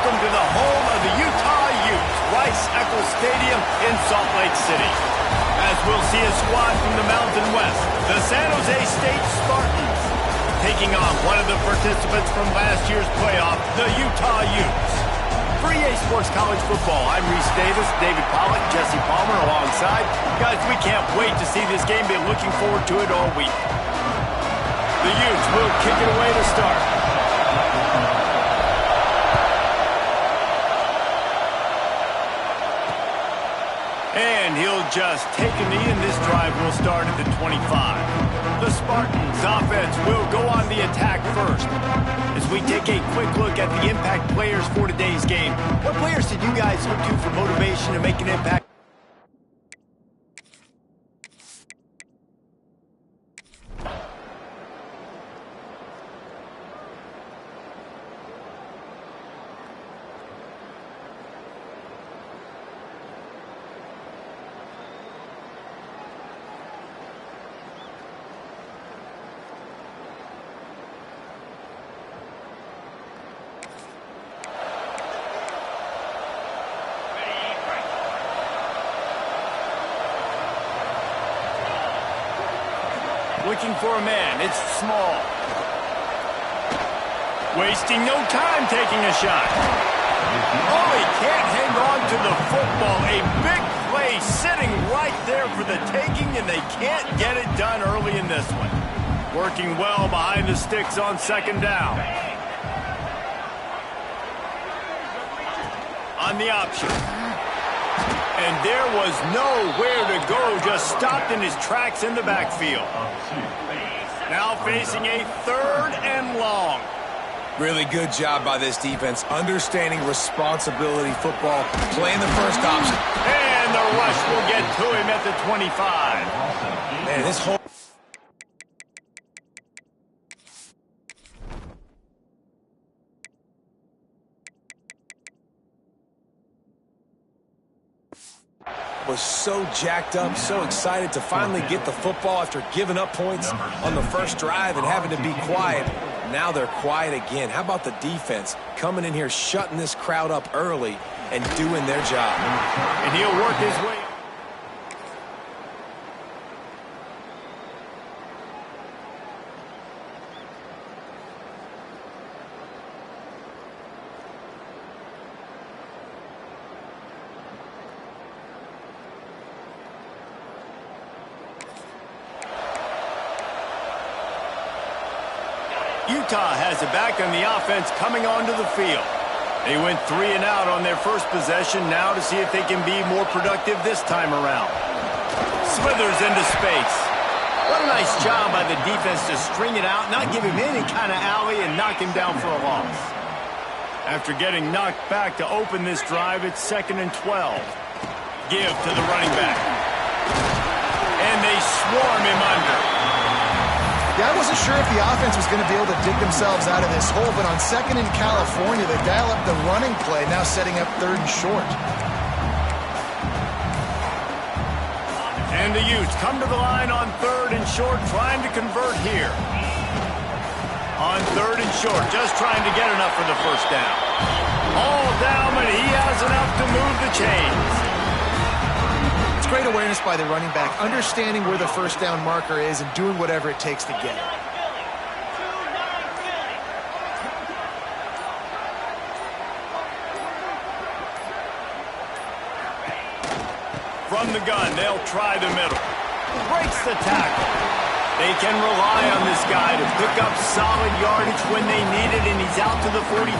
welcome to the home of the Utah Utes, Rice-Eccles Stadium in Salt Lake City. As we'll see a squad from the Mountain West, the San Jose State Spartans, taking on one of the participants from last year's playoff, the Utah Utes. For EA Sports College Football, I'm Reese Davis, David Pollack, Jesse Palmer alongside. Guys, we can't wait to see this game. Been looking forward to it all week. The Utes will kick it away to start. And he'll just take a knee, and this drive will start at the 25. The Spartans' offense will go on the attack first. As we take a quick look at the impact players for today's game, what players did you guys look to for motivation to make an impact? Looking for a man, it's Small. Wasting no time taking a shot. Oh, he can't hang on to the football. A big play sitting right there for the taking, and they can't get it done early in this one. Working well behind the sticks on second down. On the option. And there was nowhere to go, just stopped in his tracks in the backfield. Now facing a 3rd and long. Really good job by this defense, understanding responsibility football, playing the first option. And the rush will get to him at the 25. Man, this whole... was so jacked up, so excited to finally get the football after giving up points on the first drive and having to be quiet. Now they're quiet again. How about the defense coming in here, shutting this crowd up early and doing their job? And he'll work his way. Utah has it back on the offense coming onto the field. They went 3 and out on their first possession, now to see if they can be more productive this time around. Smithers into space. What a nice job by the defense to string it out, not give him any kind of alley, and knock him down for a loss. After getting knocked back to open this drive, it's 2nd and 12. Give to the running back. And they swarm him under. Yeah, I wasn't sure if the offense was going to be able to dig themselves out of this hole, but on 2nd in California, they dial up the running play, now setting up 3rd and short. And the Utes come to the line on 3rd and short, trying to convert here. On 3rd and short, just trying to get enough for the first down. All down, but he has enough to move the chains. It's great awareness by the running back, understanding where the first down marker is and doing whatever it takes to get it. From the gun, they'll try the middle. Breaks the tackle. They can rely on this guy to pick up solid yardage when they need it, and he's out to the 43.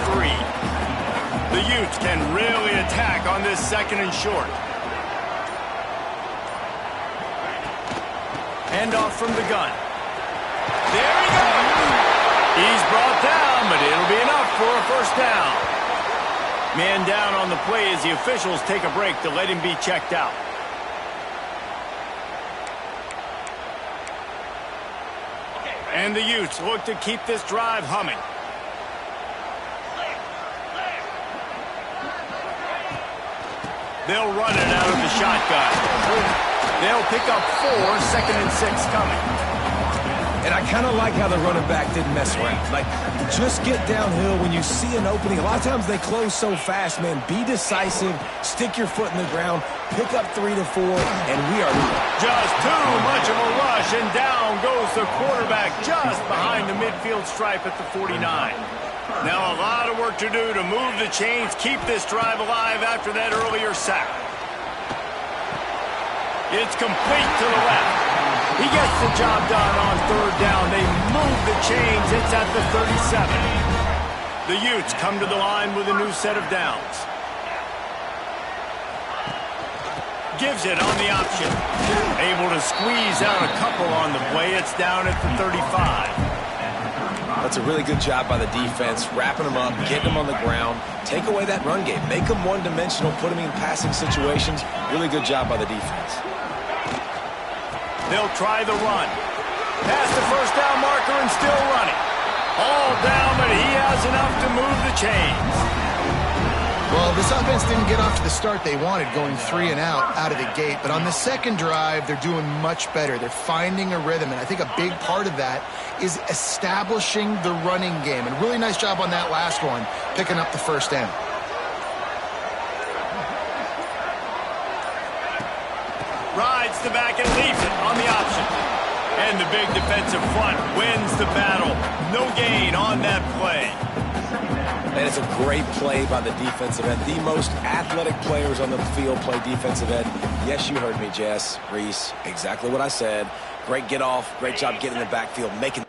The Utes can really attack on this 2nd and short. Handoff from the gun. There he goes. He's brought down, but it'll be enough for a first down. Man down on the play as the officials take a break to let him be checked out. And the Utes look to keep this drive humming. They'll run it out of the shotgun. They'll pick up 4, 2nd and 6 coming. And I kind of like how the running back didn't mess around. Like, just get downhill when you see an opening. A lot of times they close so fast, man. Be decisive, stick your foot in the ground, pick up 3 to 4, and we are just too much of a rush, and down goes the quarterback just behind the midfield stripe at the 49. Now a lot of work to do to move the chains, keep this drive alive after that earlier sack. It's complete to the left. He gets the job done on third down. They move the chains. It's at the 37. The Utes come to the line with a new set of downs. Gives it on the option. Able to squeeze out a couple on the play. It's down at the 35. That's a really good job by the defense, wrapping them up, getting them on the ground. Take away that run game. Make them one-dimensional, put them in passing situations. Really good job by the defense. They'll try the run. Past the first down marker and still running. All down, but he has enough to move the chains. Well, this offense didn't get off to the start they wanted, going 3 and out of the gate. But on the second drive, they're doing much better. They're finding a rhythm, and I think a big part of that is establishing the running game. And really nice job on that last one, picking up the first down. Rides the back and leaves it on the option. And the big defensive front wins the battle. No gain on that play. And it's a great play by the defensive end. The most athletic players on the field play defensive end. Yes, you heard me, Jess, Reese. Exactly what I said. Great get off. Great job getting in the backfield, making.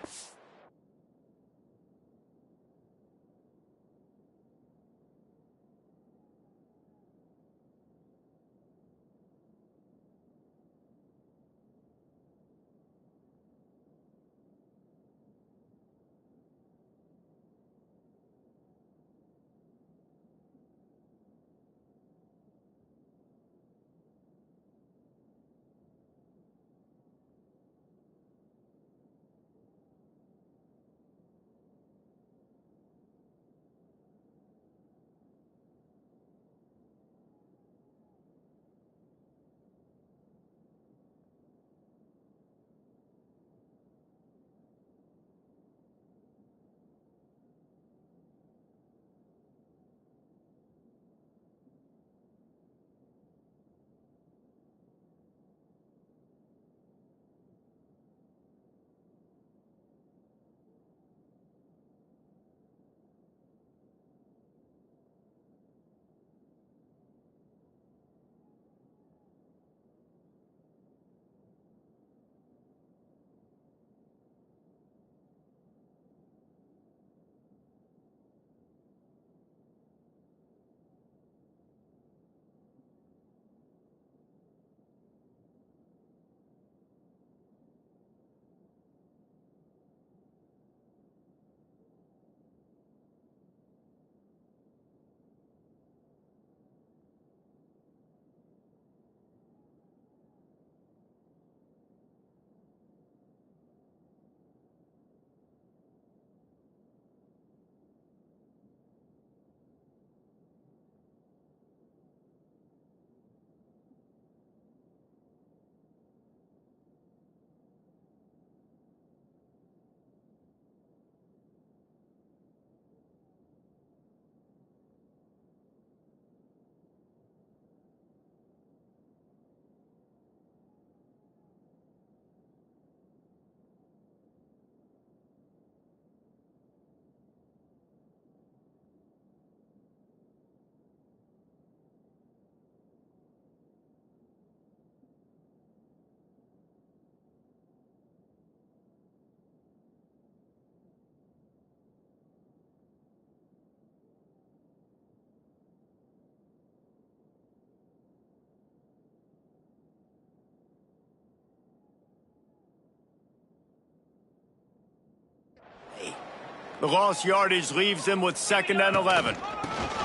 The lost yardage leaves them with 2nd and 11.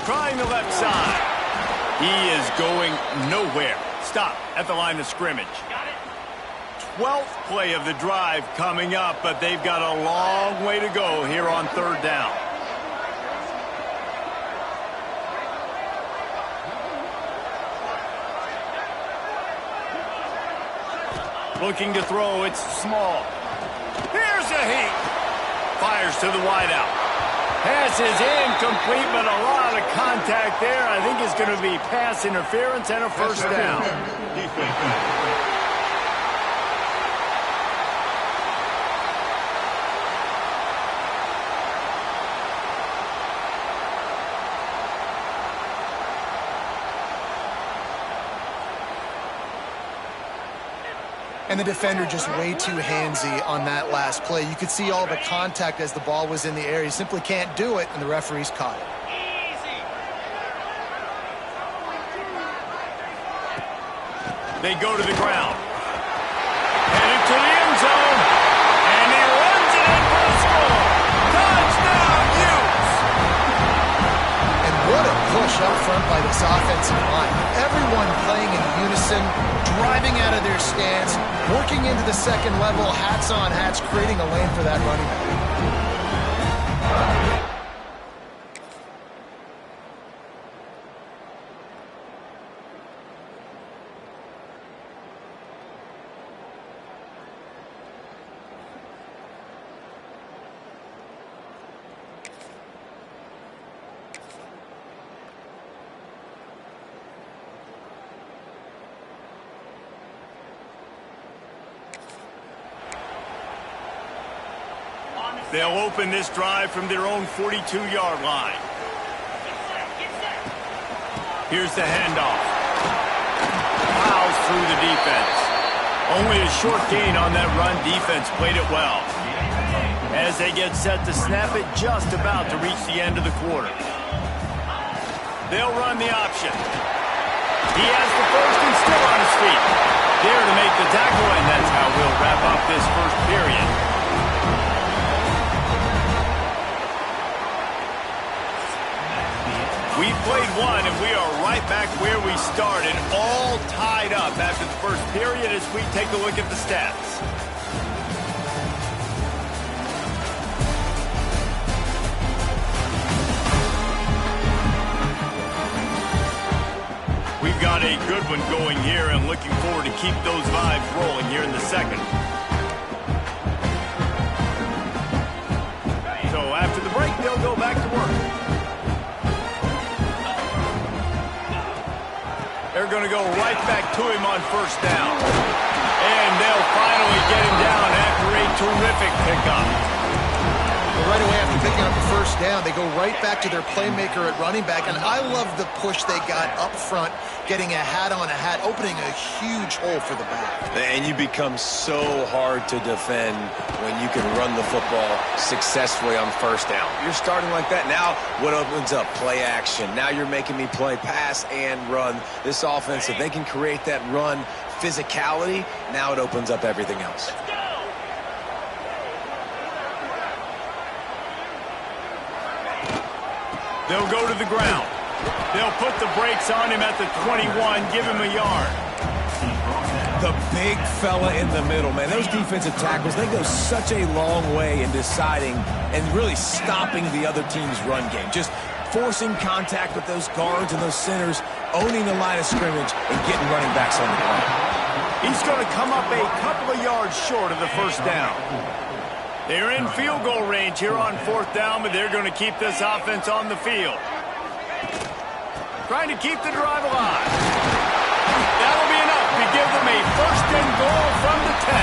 Trying the left side. He is going nowhere. Stop at the line of scrimmage. 12th play of the drive coming up, but they've got a long way to go here on 3rd down. Looking to throw, it's Small. Here's the heat. Fires to the wideout. Pass is incomplete, but a lot of contact there. I think it's going to be pass interference and a first down. And the defender just way too handsy on that last play. You could see all the contact as the ball was in the air. He simply can't do it, and the referee's caught it. They go to the ground. Headed to the end zone. And he runs it in for a score. Touchdown, Utes! And what a push up front by this offensive line. Everyone playing in unison, driving out of their stance, working into the second level, hats on hats, creating a lane for that running back. They'll open this drive from their own 42-yard line. Here's the handoff. Fouls through the defense. Only a short gain on that run. Defense played it well. As they get set to snap it, just about to reach the end of the quarter. They'll run the option. He has the first and still on his feet. There to make the tackle, and that's how we'll wrap up this first period. We played one, and we are right back where we started, all tied up after the first period as we take a look at the stats. We've got a good one going here and looking forward to keep those vibes rolling here in the second. So after the break, they'll go back to work. They're going to go right back to him on first down. And they'll finally get him down after a terrific pickup. Well, right away after picking up the first down, they go right back to their playmaker at running back. And I love the push they got up front, getting a hat on a hat, opening a huge hole for the back. And you become so hard to defend when you can run the football successfully on first down. You're starting like that. Now what opens up? Play action. Now you're making me play pass and run. This offense, if they can create that run physicality, now it opens up everything else. They'll go to the ground. They'll put the brakes on him at the 21, give him a yard. The big fella in the middle, man. Those defensive tackles, they go such a long way in deciding and really stopping the other team's run game. Just forcing contact with those guards and those centers, owning the line of scrimmage, and getting running backs on the ground. He's going to come up a couple of yards short of the first down. They're in field goal range here on fourth down, but they're going to keep this offense on the field. Trying to keep the drive alive. That'll be enough to give them a first and goal from the 10.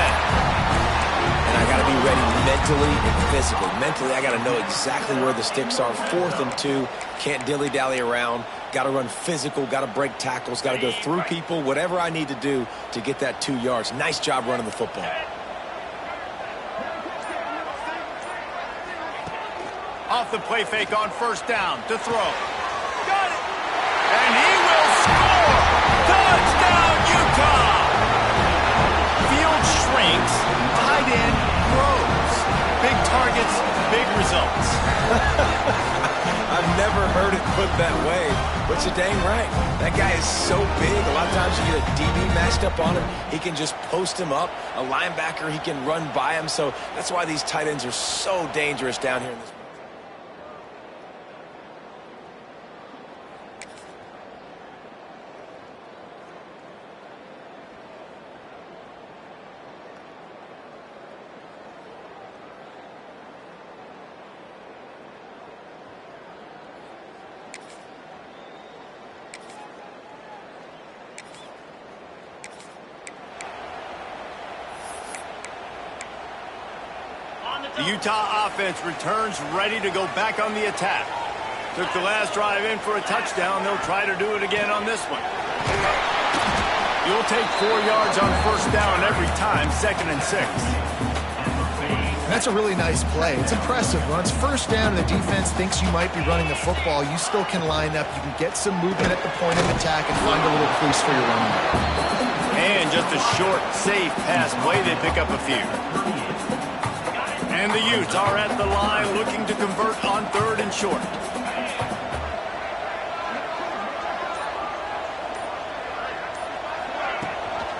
And I got to be ready mentally and physically. Mentally, I got to know exactly where the sticks are. 4th and 2. Can't dilly-dally around. Got to run physical. Got to break tackles. Got to go through people. Whatever I need to do to get that 2 yards. Nice job running the football. Off the play fake on first down to throw. Got it! And he will score! Touchdown, Utah! Field shrinks, tight end grows. Big targets, big results. I've never heard it put that way, but you're dang right. That guy is so big. A lot of times you get a DB matched up on him. He can just post him up. A linebacker, he can run by him. So that's why these tight ends are so dangerous down here in this. The Utah offense returns ready to go back on the attack. Took the last drive in for a touchdown. They'll try to do it again on this one. You'll take 4 yards on first down every time, 2nd and 6. That's a really nice play. It's impressive. When it's first down and the defense thinks you might be running the football, you still can line up. You can get some movement at the point of attack and find a little crease for your running back. And just a short, safe pass play. They pick up a few. And the Utes are at the line looking to convert on 3rd and short.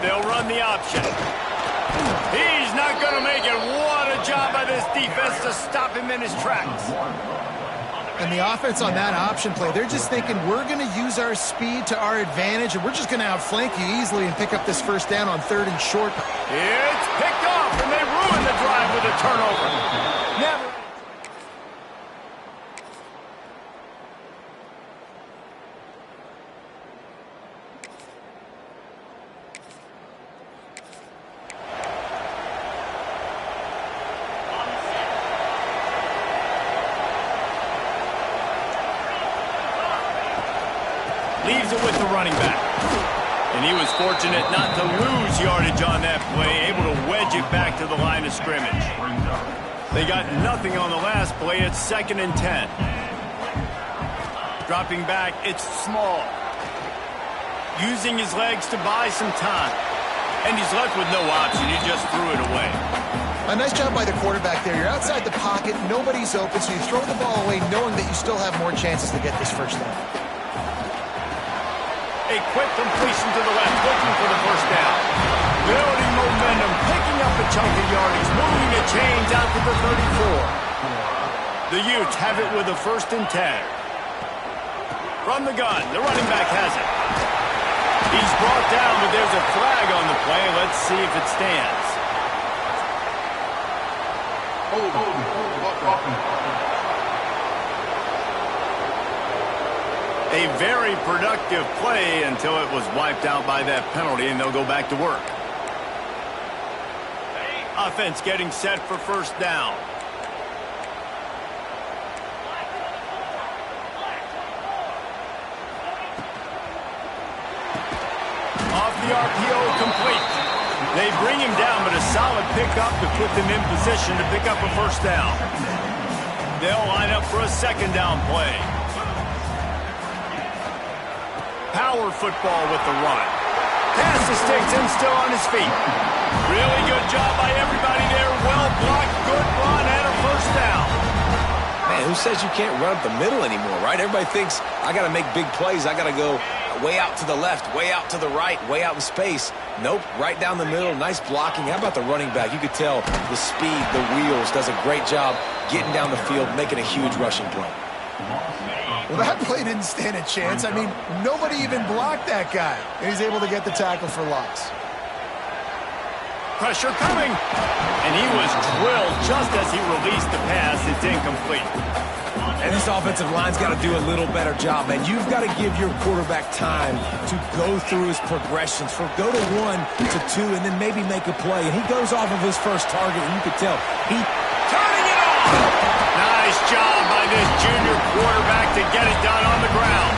They'll run the option. He's not going to make it. What a job by this defense to stop him in his tracks. And the offense on that option play, they're just thinking we're going to use our speed to our advantage and we're just going to outflank you easily and pick up this first down on 3rd and short. It's picked off and they ruin the drive with a turnover. Never. Leaves it with the running back. And he was fortunate not to lose yardage on that play, able to wedge it back to the line of scrimmage. They got nothing on the last play. It's 2nd and 10. Dropping back, it's Small. Using his legs to buy some time. And he's left with no option. He just threw it away. A nice job by the quarterback there. You're outside the pocket, nobody's open, so you throw the ball away knowing that you still have more chances to get this first down. A quick completion to the left, looking for the first down. Building momentum, picking up a chunk of yardage, moving the chains out to the 34. The Utes have it with a 1st and 10. From the gun, the running back has it. He's brought down, but there's a flag on the play. Let's see if it stands. A very productive play until it was wiped out by that penalty, and they'll go back to work. Offense getting set for first down. Off the RPO, complete. They bring him down, but a solid pickup to put them in position to pick up a first down. They'll line up for a 2nd down play. Power football with the run. Pass the sticks and still on his feet. Really good job by everybody there. Well blocked, good run, and a first down. Man, who says you can't run up the middle anymore, right? Everybody thinks I got to make big plays. I got to go way out to the left, way out to the right, way out in space. Nope, right down the middle. Nice blocking. How about the running back? You could tell the speed, the wheels, does a great job getting down the field, making a huge rushing play. Well, that play didn't stand a chance. I mean, nobody even blocked that guy. And he's able to get the tackle for loss. Pressure coming. And he was drilled just as he released the pass. It's incomplete. And this offensive line's got to do a little better job, man. You've got to give your quarterback time to go through his progressions. Go to 1 to 2 and then maybe make a play. And he goes off of his first target, and you can tell he turning it on. Nice job by this junior quarterback to get it done on the ground.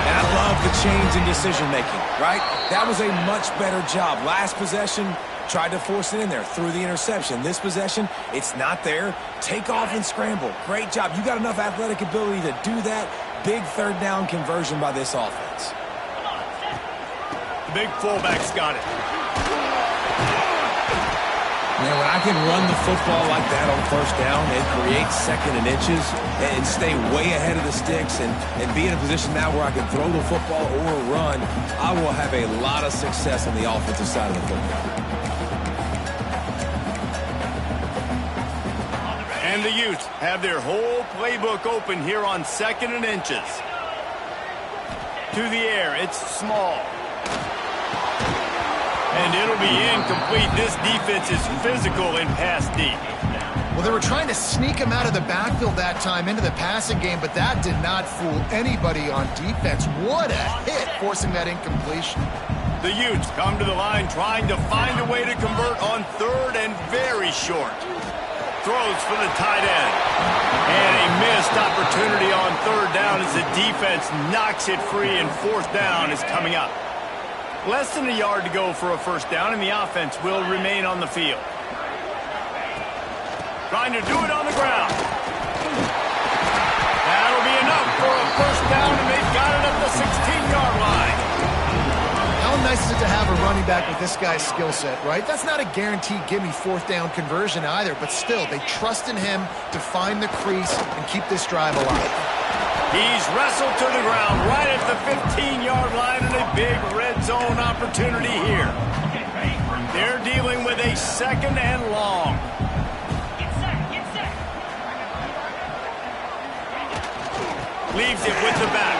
And I love the change in decision-making, right? That was a much better job. Last possession, tried to force it in there, threw the interception. This possession, it's not there. Take off and scramble. Great job. You got enough athletic ability to do that. Big 3rd down conversion by this offense. The big fullback's got it. Man, when I can run the football like that on first down and create 2nd and inches and stay way ahead of the sticks and be in a position now where I can throw the football or run, I will have a lot of success on the offensive side of the football. And the Utes have their whole playbook open here on 2nd and inches. To the air, it's Small. And it'll be incomplete. This defense is physical in pass deep. Well, they were trying to sneak him out of the backfield that time into the passing game, but that did not fool anybody on defense. What a hit, forcing that incompletion. The Utes come to the line trying to find a way to convert on 3rd and very short. Throws for the tight end. And a missed opportunity on third down as the defense knocks it free, and fourth down is coming up. Less than a yard to go for a first down, and the offense will remain on the field. Trying to do it on the ground. That'll be enough for a first down, and they've got it at the 16-yard line. How nice is it to have a running back with this guy's skill set, right? That's not a guaranteed give-me fourth down conversion either, but still, they trust in him to find the crease and keep this drive alive. He's wrestled to the ground right at the 15-yard line, and a big red zone opportunity here. They're dealing with a second and long. Leaves it with the back.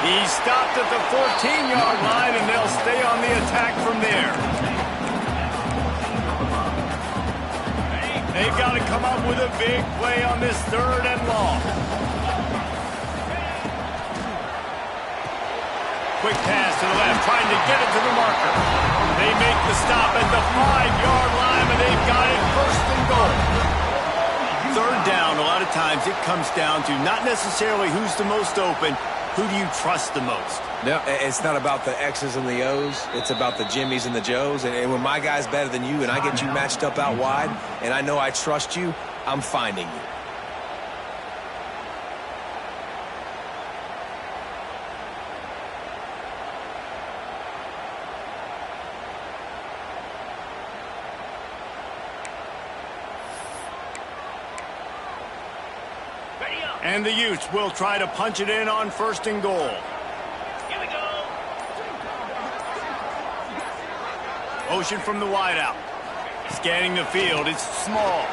He's stopped at the 14-yard line, and they'll stay on the attack from there. They've got to come up with a big play on this third and long. Quick pass to the left, trying to get it to the marker. They make the stop at the 5-yard line, and they've got it first and goal. Third down, a lot of times it comes down to not necessarily who's the most open, who do you trust the most? No, it's not about the X's and the O's. It's about the Jimmies and the Joes. And when my guy's better than you and I get you matched up out wide and I know I trust you, I'm finding you. And the Utes will try to punch it in on first and goal. Here we go. Motion from the wideout. Scanning the field, it's small.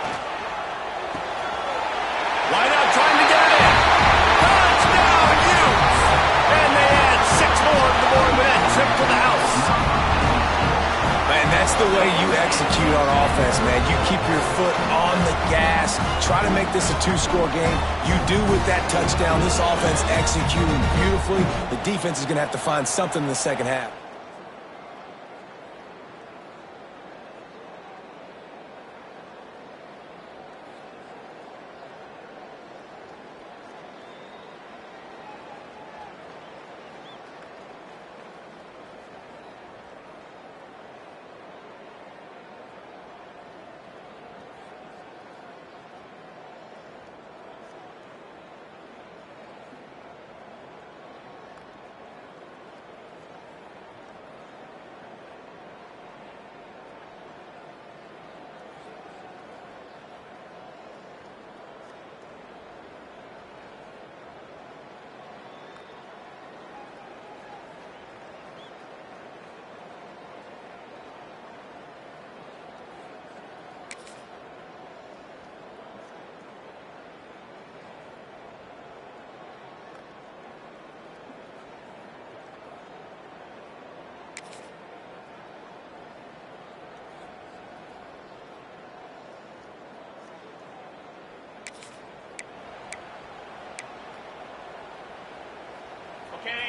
Wideout trying to get it in. Touchdown, Utes! And they add 6 more to the board with that trip to the house. Man, that's the way you execute on offense, man. You keep your foot on the gas. Try to make this a 2-score game. You do with that touchdown. This offense executing beautifully. The defense is going to have to find something in the second half.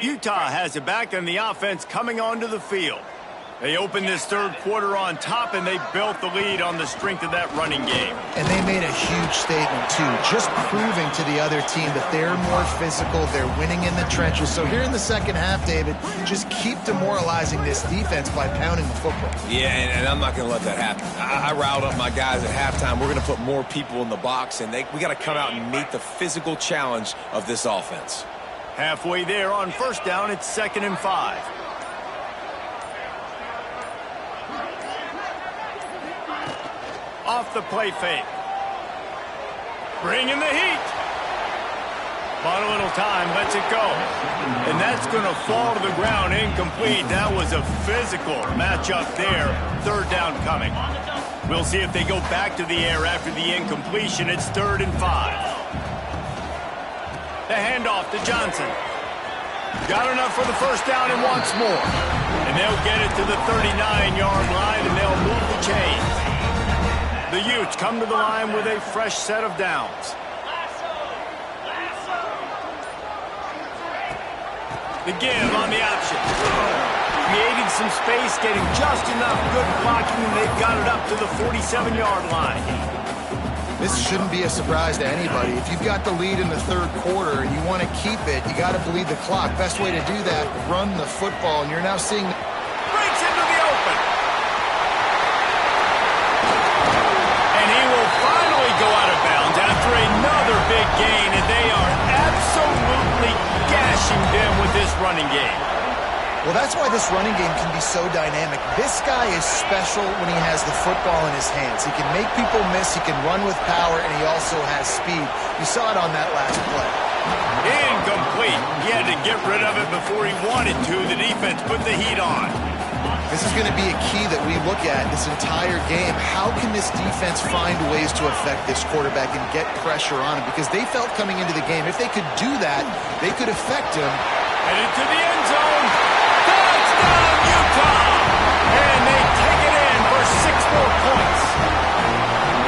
Utah has it back, and the offense coming onto the field. They opened this third quarter on top, and they built the lead on the strength of that running game. And they made a huge statement, too, just proving to the other team that they're more physical, they're winning in the trenches. So here in the second half, David, just keep demoralizing this defense by pounding the football. Yeah, and I'm not going to let that happen. I riled up my guys at halftime. We're going to put more people in the box, and we got to come out and meet the physical challenge of this offense. Halfway there on first down, it's 2nd and 5. Off the play fake. Bringing the heat. Bought a little time, lets it go. And that's going to fall to the ground, incomplete. That was a physical matchup there. Third down coming. We'll see if they go back to the air after the incompletion. It's 3rd and 5. The handoff to Johnson. Got enough for the first down and wants more. And they'll get it to the 39-yard line, and they'll move the chains. The Utes come to the line with a fresh set of downs. The give on the option. Creating some space, getting just enough good blocking, and they've got it up to the 47-yard line. This shouldn't be a surprise to anybody. If you've got the lead in the third quarter and you want to keep it, you got to bleed the clock. Best way to do that, run the football. And you're now seeing... Breaks into the open. And he will finally go out of bounds after another big gain, and they are absolutely gashing them with this running game. Well, that's why this running game can be so dynamic. This guy is special when he has the football in his hands. He can make people miss, he can run with power, and he also has speed. You saw it on that last play. Incomplete. He had to get rid of it before he wanted to. The defense put the heat on. This is going to be a key that we look at this entire game. How can this defense find ways to affect this quarterback and get pressure on him? Because they felt coming into the game, if they could do that, they could affect him. Headed to the end zone. Touchdown, Utah! And they take it in for 6 more points.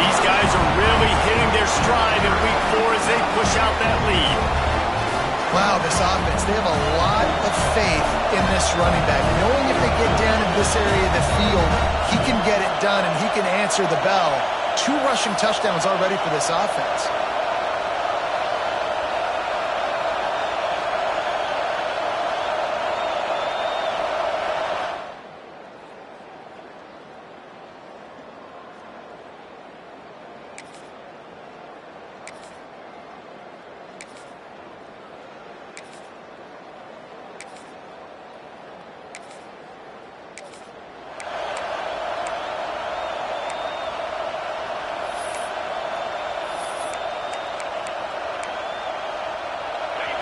These guys are really hitting their stride in week 4 as they push out that lead. Wow, this offense, they have a lot of faith in this running back. Knowing if they get down in this area of the field, he can get it done and he can answer the bell. 2 rushing touchdowns already for this offense.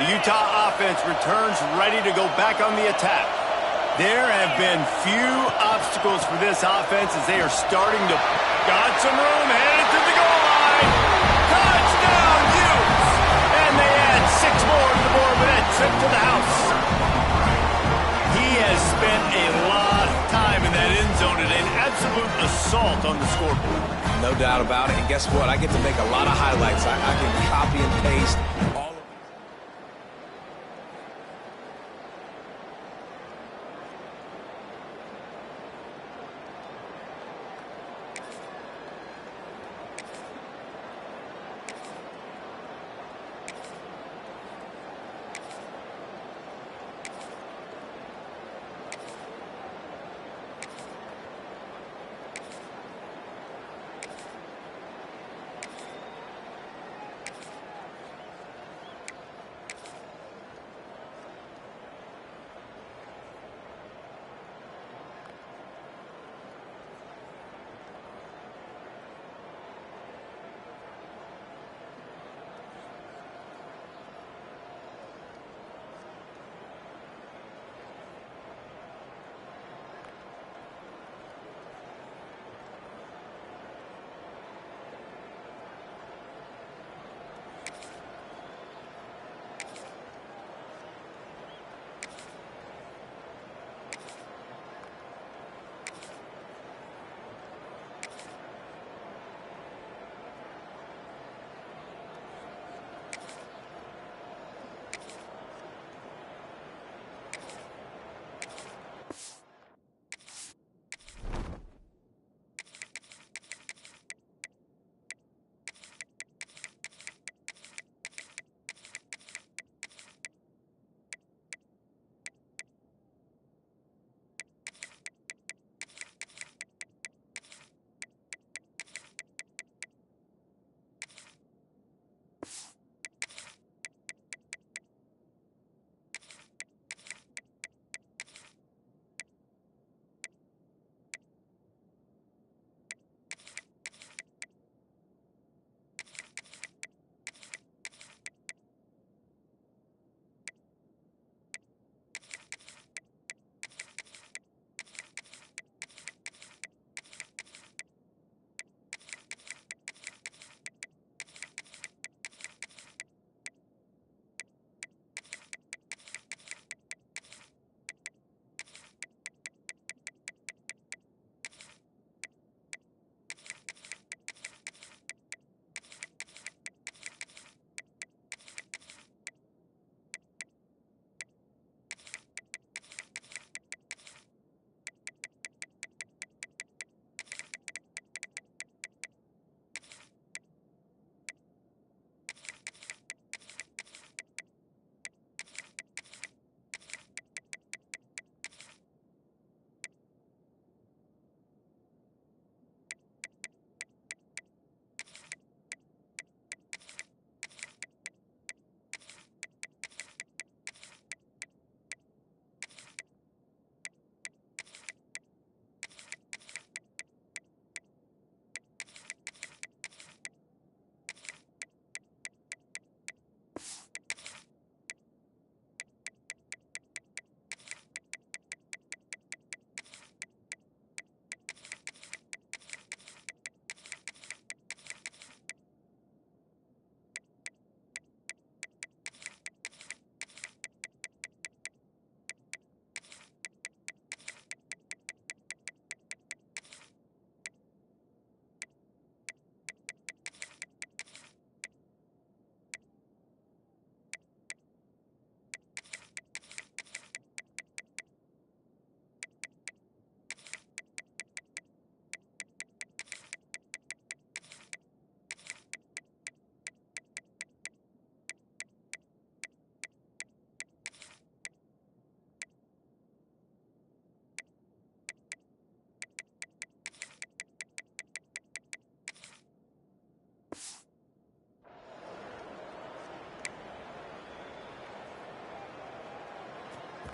The Utah offense returns ready to go back on the attack. There have been few obstacles for this offense as they are starting to... Got some room, headed to the goal line. Touchdown, Utes! And they add 6 more to the board with that trip to the house. He has spent a lot of time in that end zone and an absolute assault on the scoreboard. No doubt about it. And guess what? I get to make a lot of highlights. I can copy and paste all of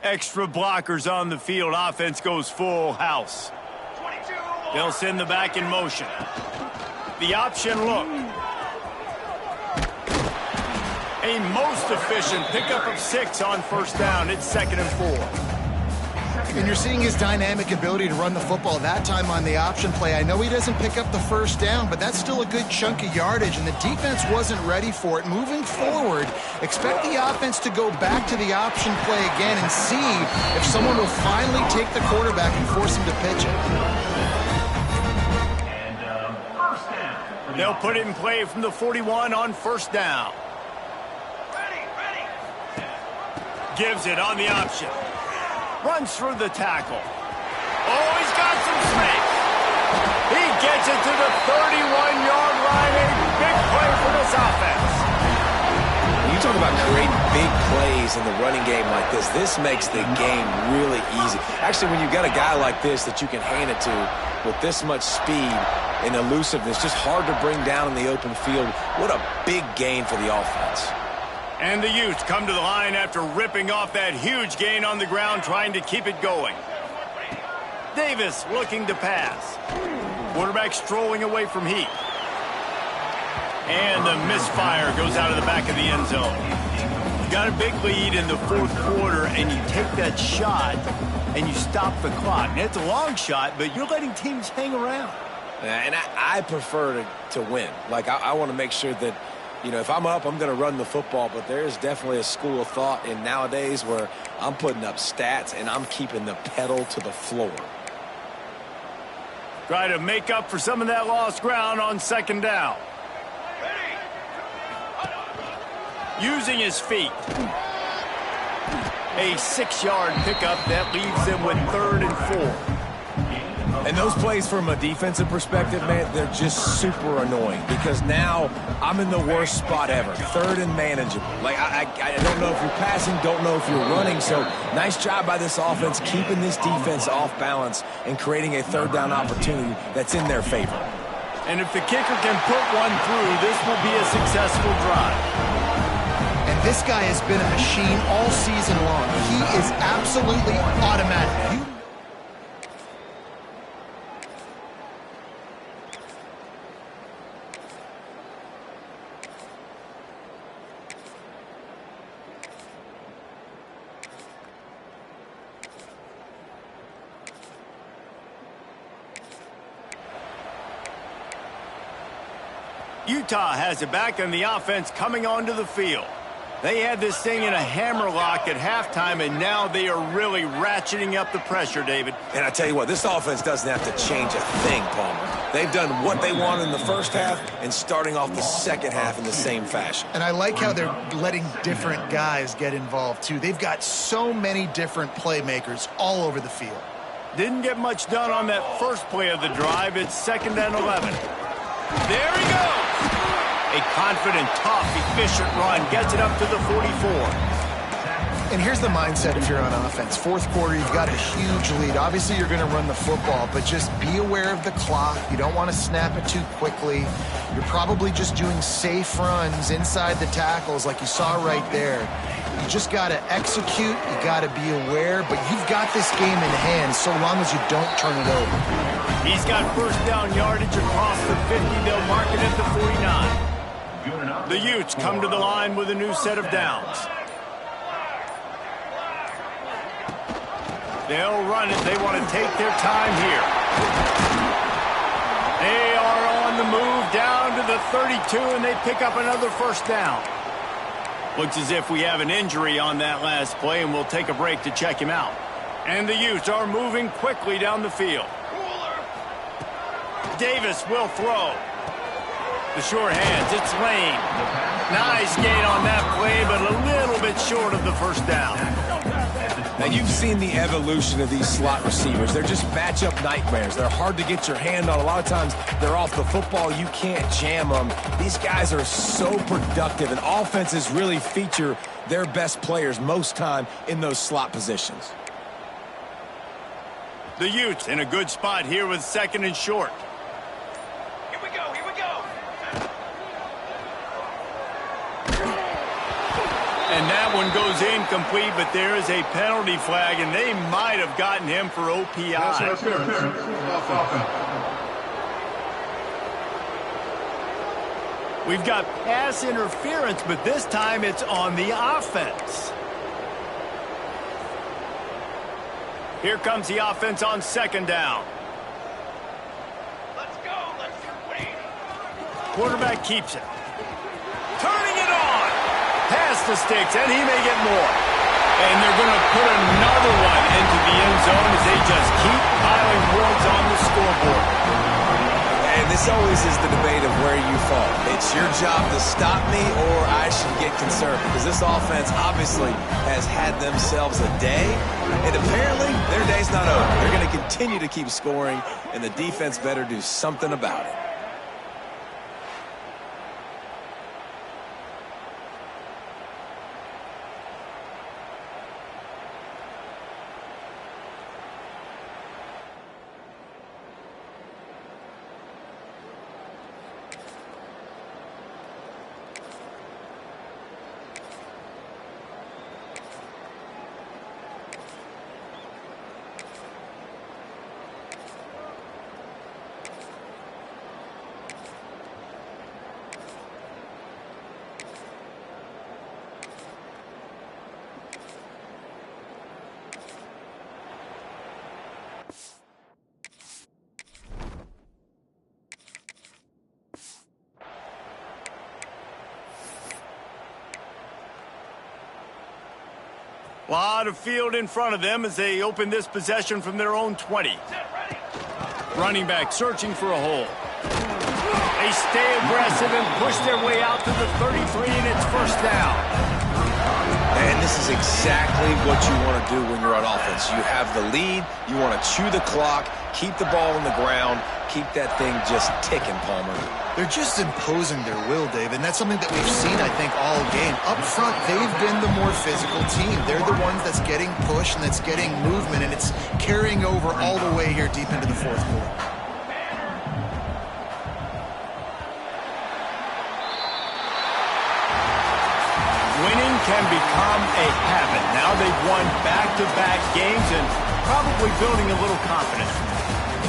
Extra blockers on the field. Offense goes full house. 22. They'll send the back in motion. The option look. A most efficient pickup of 6 on first down. It's 2nd and 4. And you're seeing his dynamic ability to run the football that time on the option play. I know he doesn't pick up the first down, but that's still a good chunk of yardage, and the defense wasn't ready for it. Moving forward, expect the offense to go back to the option play again and see if someone will finally take the quarterback and force him to pitch it. First down. They'll put it in play from the 41 on first down. Ready. Gives it on the option. Runs through the tackle. Oh, he's got some space. He gets it to the 31-yard line. A big play for this offense. When you talk about creating big plays in the running game like this makes the game really easy. Actually, when you've got a guy like this that you can hand it to with this much speed and elusiveness, just hard to bring down in the open field, what a big gain for the offense. And the Utes come to the line after ripping off that huge gain on the ground, trying to keep it going. Davis looking to pass. Quarterback strolling away from heat. And the misfire goes out of the back of the end zone. You got a big lead in the 4th quarter, and you take that shot, and you stop the clock. And it's a long shot, but you're letting teams hang around. And I prefer to win. Like, I want to make sure that, you know, if I'm up, I'm going to run the football, but there is definitely a school of thought in nowadays where I'm putting up stats and I'm keeping the pedal to the floor. Try to make up for some of that lost ground on 2nd down. Using his feet. A 6-yard pickup that leaves them with 3rd and 4. And those plays from a defensive perspective, man, they're just super annoying because now I'm in the worst spot ever. 3rd and manageable. Like, I don't know if you're passing, don't know if you're running. So nice job by this offense keeping this defense off balance and creating a 3rd down opportunity that's in their favor. And if the kicker can put one through, this will be a successful drive. And this guy has been a machine all season long. He is absolutely automatic. Utah has it back, and the offense coming onto the field. They had this thing in a hammerlock at halftime, and now they are really ratcheting up the pressure, David. And I tell you what, this offense doesn't have to change a thing, Palmer. They've done what they wanted in the first half and starting off the second half in the same fashion. And I like how they're letting different guys get involved, too. They've got so many different playmakers all over the field. Didn't get much done on that first play of the drive. It's 2nd and 11. There he goes. A confident, tough, efficient run. Gets it up to the 44. And here's the mindset if you're on offense. 4th quarter, you've got a huge lead. Obviously, you're going to run the football, but just be aware of the clock. You don't want to snap it too quickly. You're probably just doing safe runs inside the tackles like you saw right there. You just got to execute. You got to be aware, but you've got this game in hand so long as you don't turn it over. He's got first down yardage across the 50. They'll mark it at the 49. The Utes come to the line with a new set of downs. They'll run it. They want to take their time here. They are on the move down to the 32, and they pick up another first down. Looks as if we have an injury on that last play, and we'll take a break to check him out. And the Utes are moving quickly down the field. Davis will throw. The sure hands, it's Lane. Nice gain on that play, but a little bit short of the first down. Now, you've seen the evolution of these slot receivers. They're just matchup nightmares. They're hard to get your hand on. A lot of times, they're off the football. You can't jam them. These guys are so productive, and offenses really feature their best players most time in those slot positions. The Utes in a good spot here with 2nd and short. Here we go, here we go. And that one goes incomplete, but there is a penalty flag, and they might have gotten him for OPI. We've got pass interference, but this time it's on the offense. Here comes the offense on second down. Let's go. Let's wait. Quarterback keeps it. Turning it on. Pass the sticks, and he may get more. And they're going to put another one into the end zone as they just keep piling points on the scoreboard. And this always is the debate of where you fall. It's your job to stop me, or I should get concerned, because this offense obviously has had themselves a day, and apparently their day's not over. They're going to continue to keep scoring, and the defense better do something about it. Lot of field in front of them as they open this possession from their own 20. Running back searching for a hole. They stay aggressive and push their way out to the 33, and it's first down. And this is exactly what you want to do when you're on offense. You have the lead, you want to chew the clock, keep the ball on the ground, keep that thing just ticking, Palmer. They're just imposing their will, Dave, and that's something that we've seen, I think, all game. Up front, they've been the more physical team. They're the ones that's getting pushed and that's getting movement, and it's carrying over all the way here deep into the fourth quarter. Winning can become a habit. Now they've won back-to-back games and probably building a little confidence.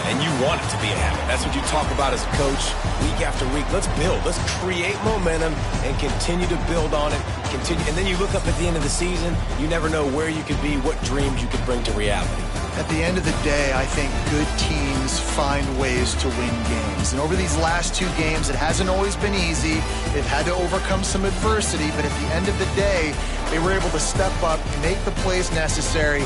And you want it to be a habit. That's what you talk about as a coach week after week. Let's build. Let's create momentum and continue to build on it. And then you look up at the end of the season, you never know where you could be, what dreams you could bring to reality. At the end of the day, I think good teams find ways to win games. And over these last two games, it hasn't always been easy. They've had to overcome some adversity, but at the end of the day, they were able to step up, make the plays necessary.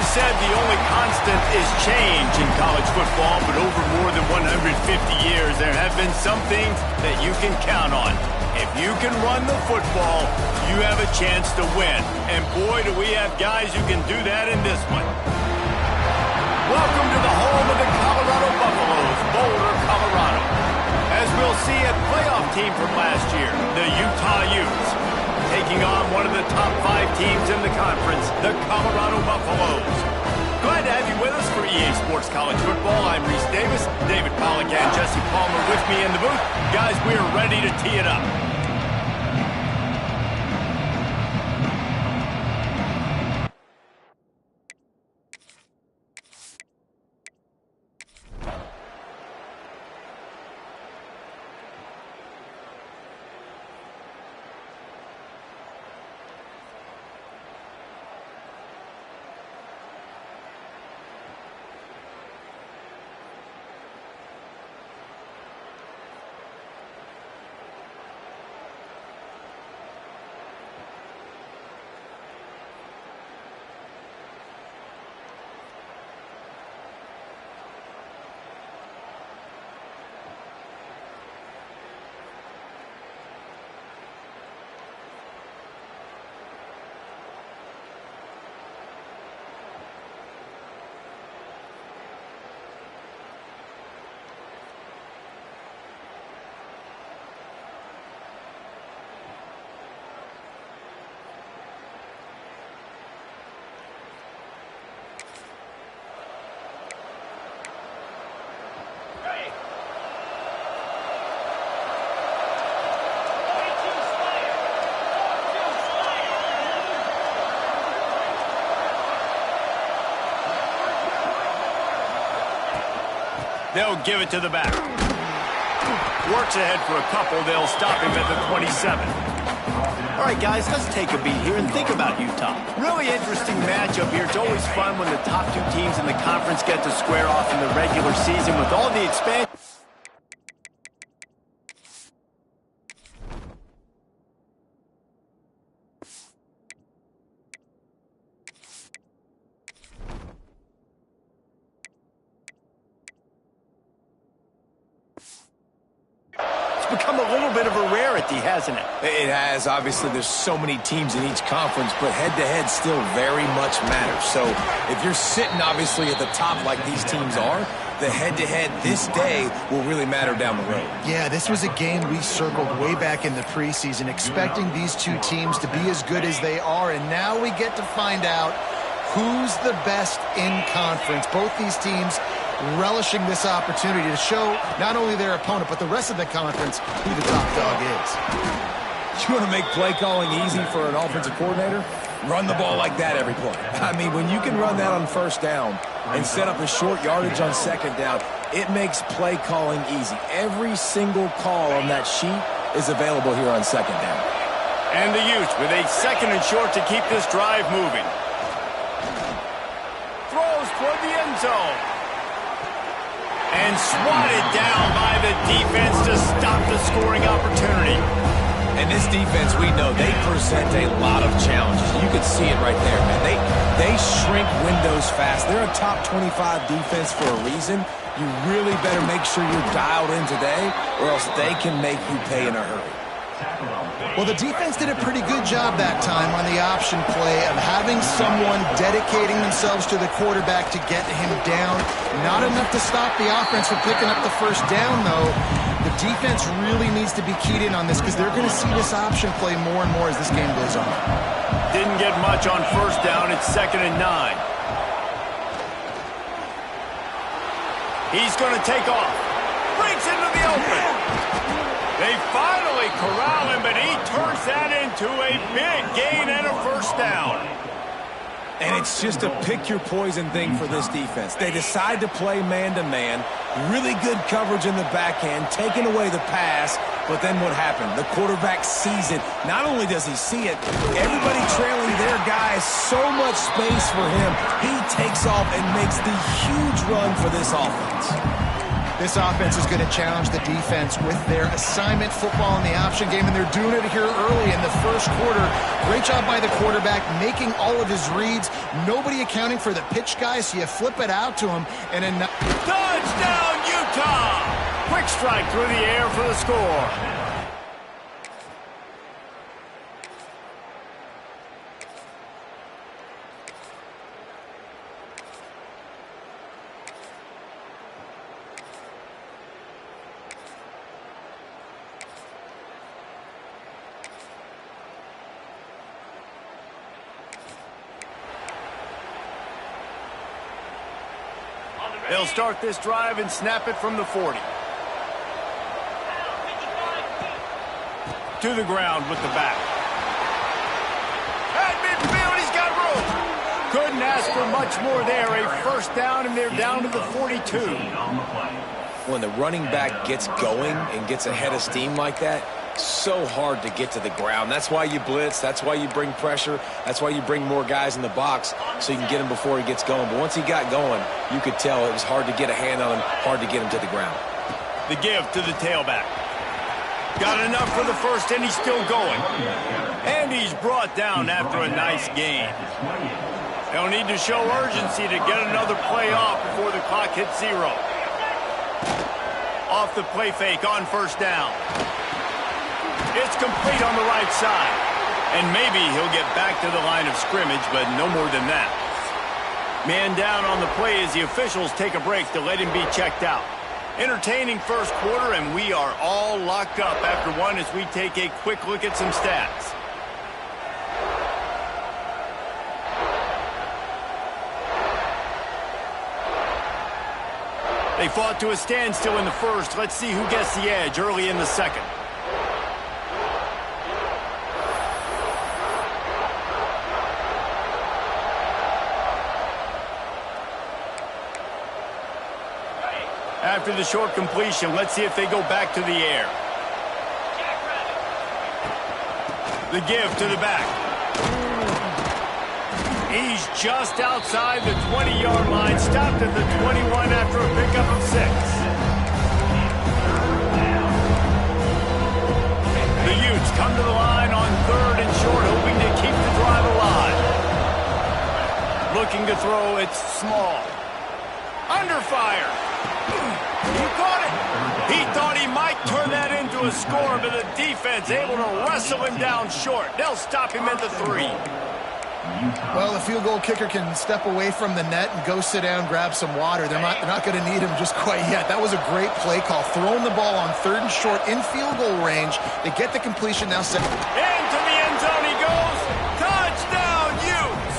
Said the only constant is change in college football, but over more than 150 years, there have been some things that you can count on. If you can run the football, you have a chance to win. And boy, do we have guys who can do that in this one. Welcome to the home of the Colorado Buffaloes, Boulder, Colorado. As we'll see, a playoff team from last year, the Utah Utes, taking on one of the top 5 teams in the conference, the Colorado Buffaloes. Glad to have you with us for EA Sports College Football. I'm Reese Davis, David Pollack and Jesse Palmer with me in the booth. Guys, we are ready to tee it up. They'll give it to the back. Works ahead for a couple. They'll stop him at the 27. All right, guys, let's take a beat here and think about Utah. Really interesting matchup here. It's always fun when the top 2 teams in the conference get to square off in the regular season with all the expansion. Become a little bit of a rarity, hasn't it? It has. Obviously, there's so many teams in each conference, but head-to-head still very much matters. So if you're sitting, obviously, at the top like these teams are, the head-to-head this day will really matter down the road. Yeah, this was a game we circled way back in the preseason, expecting these two teams to be as good as they are, and now we get to find out who's the best in conference. Both these teams relishing this opportunity to show not only their opponent, but the rest of the conference who the top dog is. You want to make play calling easy for an offensive coordinator? Run the ball like that every play. I mean, when you can run that on first down and set up a short yardage on second down, it makes play calling easy. Every single call on that sheet is available here on second down. And the Utes with a 2nd and short to keep this drive moving. Throws toward the end zone. And swatted down by the defense to stop the scoring opportunity. And this defense, we know, they present a lot of challenges. You can see it right there, man. They shrink windows fast. They're a top 25 defense for a reason. You really better make sure you're dialed in today, or else they can make you pay in a hurry. Well, the defense did a pretty good job that time on the option play of having someone dedicating themselves to the quarterback to get him down. Not enough to stop the offense from picking up the first down, though. The defense really needs to be keyed in on this because they're going to see this option play more and more as this game goes on. Didn't get much on first down. It's 2nd and 9. He's going to take off. Breaks into the open. They finally corral him, but he turns that into a big gain and a first down. And it's just a pick-your-poison thing for this defense. They decide to play man-to-man, really good coverage in the back end, taking away the pass, but then what happened? The quarterback sees it. Not only does he see it, everybody trailing their guy, so much space for him. He takes off and makes the huge run for this offense. This offense is going to challenge the defense with their assignment football in the option game, and they're doing it here early in the first quarter. Great job by the quarterback, making all of his reads. Nobody accounting for the pitch guy, so you flip it out to him. And a touchdown, Utah! Quick strike through the air for the score. They'll start this drive and snap it from the 40. To the ground with the back. At midfield, he's got room. Couldn't ask for much more there. A first down, and they're down to the 42. When the running back gets going and gets ahead of steam like that, so hard to get to the ground. That's why you blitz. That's why you bring pressure. That's why you bring more guys in the box so you can get him before he gets going. But once he got going, you could tell it was hard to get a hand on him, hard to get him to the ground. The give to the tailback. Got enough for the first, and he's still going. And he's brought down after a nice gain. They'll need to show urgency to get another play off before the clock hits 0. Off the play fake on first down. It's complete on the right side. And maybe he'll get back to the line of scrimmage, but no more than that. Man down on the play as the officials take a break to let him be checked out. Entertaining first quarter, and we are all locked up after one as we take a quick look at some stats. They fought to a standstill in the first. Let's see who gets the edge early in the second. After the short completion, let's see if they go back to the air. The give to the back. He's just outside the 20-yard line, stopped at the 21 after a pickup of 6. The Utes come to the line on 3rd and short, hoping to keep the drive alive. Looking to throw, it's small. Under fire. He caught it. He thought he might turn that into a score, but the defense able to wrestle him down short. They'll stop him at the 3. Well, the field goal kicker can step away from the net and go sit down, grab some water. They're not going to need him just quite yet. That was a great play call. Throwing the ball on 3rd and short in field goal range. They get the completion now. Into the end zone he goes. Touchdown, Utes.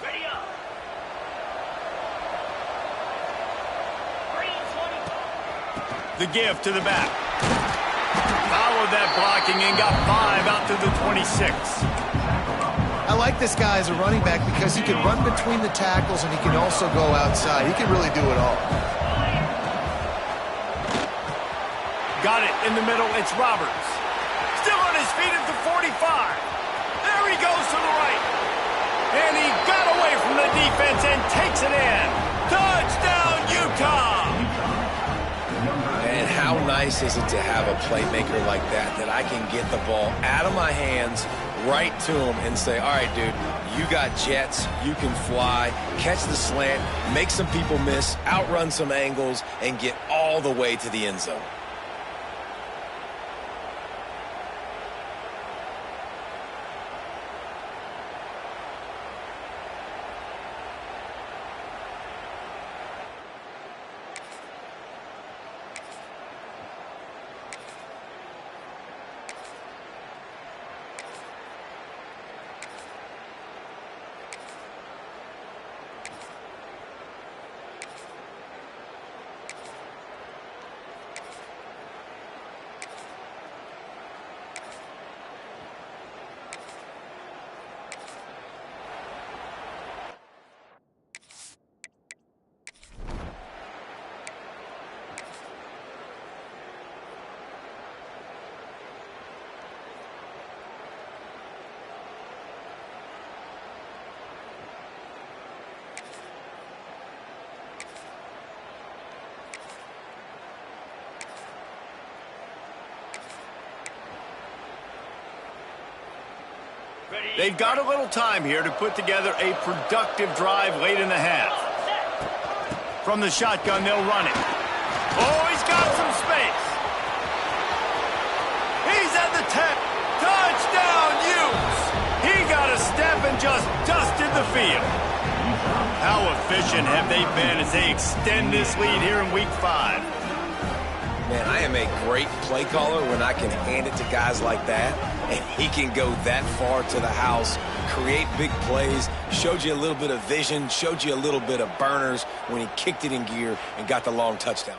Ready up. The give to the back. Followed that blocking and got 5 out to the 26. I like this guy as a running back because he can run between the tackles and he can also go outside. He can really do it all. Got it in the middle. It's Roberts. Still on his feet at the 45. There he goes to the right. And he got away from the defense and takes it in. Touchdown, Utah! And how nice is it to have a playmaker like that I can get the ball out of my hands right to him and say, all right, dude, you got jets, you can fly, catch the slant, make some people miss, outrun some angles, and get all the way to the end zone. They've got a little time here to put together a productive drive late in the half. From the shotgun, they'll run it. Oh, he's got some space. He's at the 10. Touchdown, Utes! He got a step and just dusted the field. How efficient have they been as they extend this lead here in Week 5? Man, I am a great play caller when I can hand it to guys like that, and he can go that far to the house, create big plays, showed you a little bit of vision, showed you a little bit of burners when he kicked it in gear and got the long touchdown.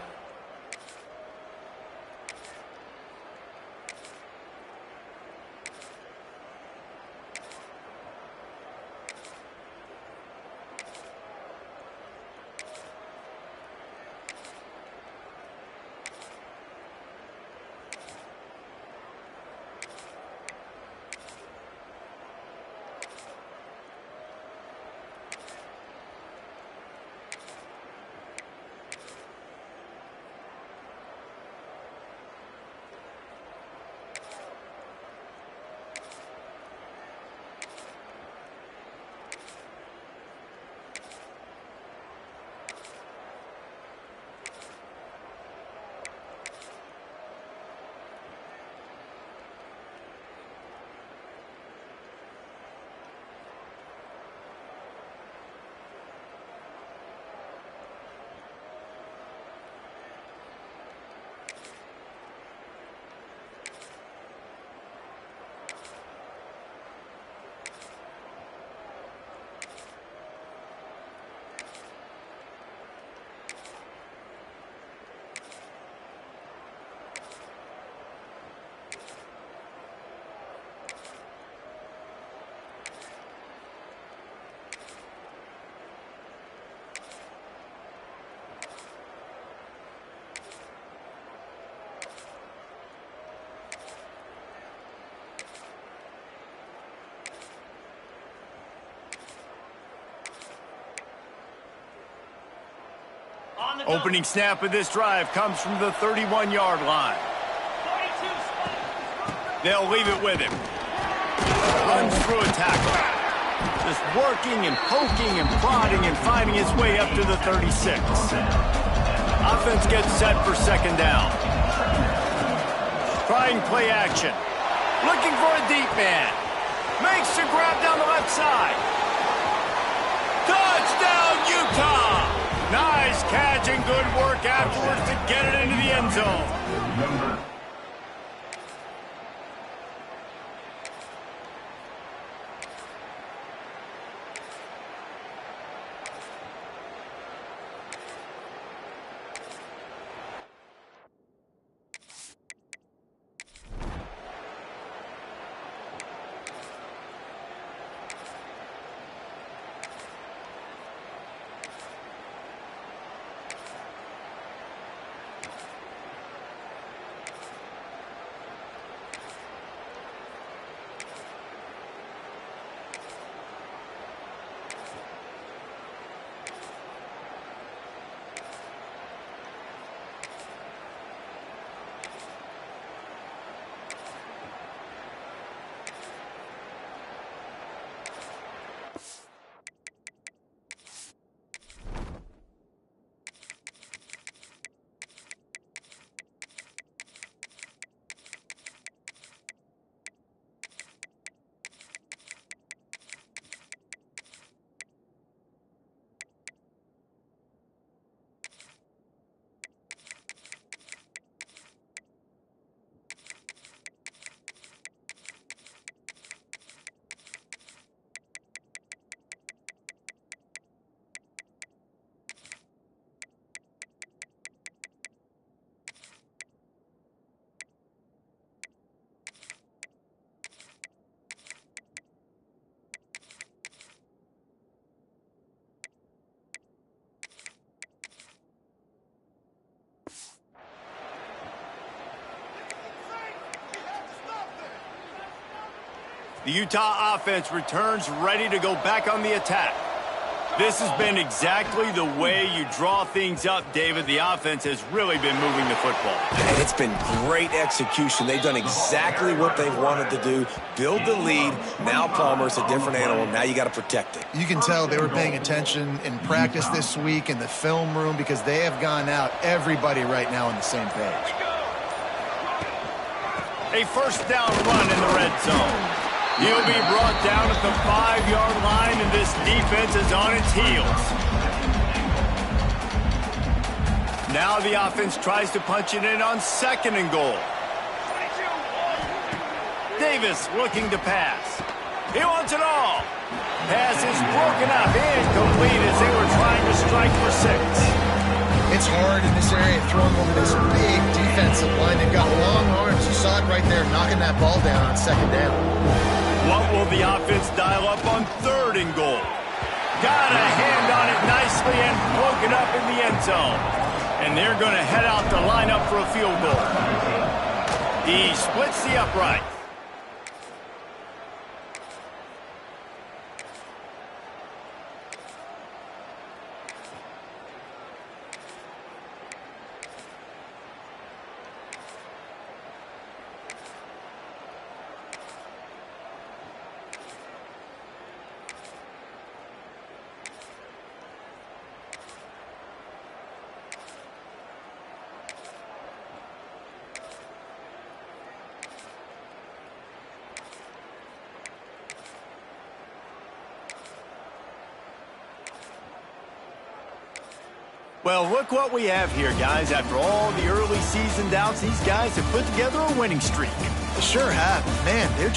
Opening snap of this drive comes from the 31-yard line. They'll leave it with him. Runs through a tackle. Just working and poking and prodding and finding his way up to the 36. Offense gets set for second down. Trying play action. Looking for a deep man. Makes the grab down the left side. Touchdown, Utah! Nice catch and good work afterwards to get it into the end zone. The Utah offense returns ready to go back on the attack. This has been exactly the way you draw things up, David. The offense has really been moving the football. And it's been great execution. They've done exactly what they've wanted to do. Build the lead. Now Palmer's a different animal. Now you got to protect it. You can tell they were paying attention in practice this week in the film room because they have gone out, everybody right now on the same page. A first down run in the red zone. He'll be brought down at the 5-yard line, and this defense is on its heels. Now the offense tries to punch it in on second and goal. Davis looking to pass. He wants it all. Pass is broken up, incomplete as they were trying to strike for 6. It's hard in this area throwing over this big defensive line. They've got long arms. You saw it right there, knocking that ball down on second down. What will the offense dial up on third and goal? Got a hand on it nicely and broken up in the end zone. And they're going to head out to line up for a field goal. He splits the upright. Well, look what we have here, guys. After all the early season doubts, these guys have put together a winning streak. They sure have. Man, they're just